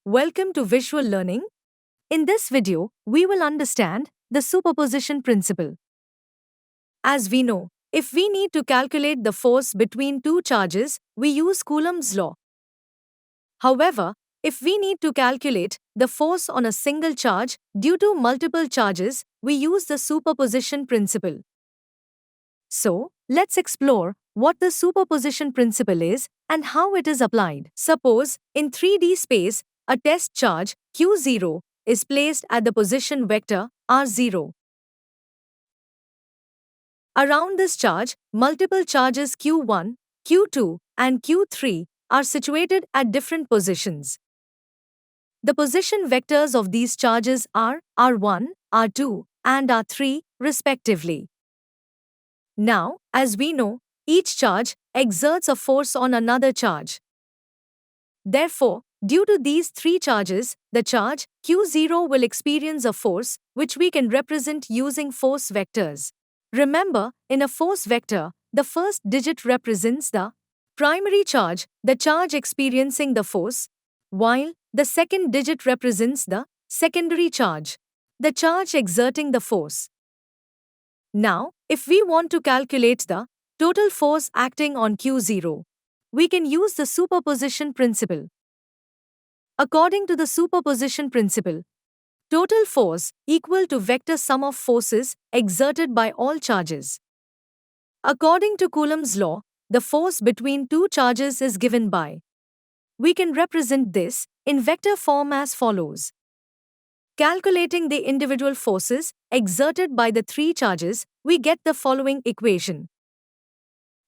Welcome to Visual Learning. In this video, we will understand the superposition principle. As we know, if we need to calculate the force between two charges, we use Coulomb's law. However, if we need to calculate the force on a single charge due to multiple charges, we use the superposition principle. So, let's explore what the superposition principle is and how it is applied. Suppose, in 3D space, a test charge Q0 is placed at the position vector R0. Around this charge, multiple charges Q1, Q2, and Q3 are situated at different positions. The position vectors of these charges are R1, R2, and R3, respectively. Now, as we know, each charge exerts a force on another charge. Therefore, due to these three charges, the charge Q0 will experience a force which we can represent using force vectors. Remember, in a force vector, the first digit represents the primary charge, the charge experiencing the force, while the second digit represents the secondary charge, the charge exerting the force. Now, if we want to calculate the total force acting on Q0, we can use the superposition principle. According to the superposition principle, total force equal to vector sum of forces exerted by all charges. According to Coulomb's law, the force between two charges is given by. We can represent this in vector form as follows. Calculating the individual forces exerted by the three charges, we get the following equation.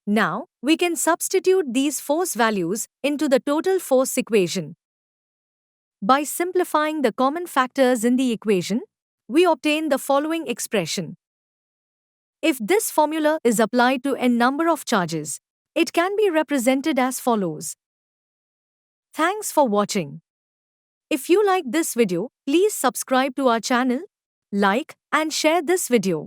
Now, we can substitute these force values into the total force equation. By simplifying the common factors in the equation, we obtain the following expression. If this formula is applied to n number of charges, it can be represented as follows. Thanks for watching. If you like this video, please subscribe to our channel, like and share this video.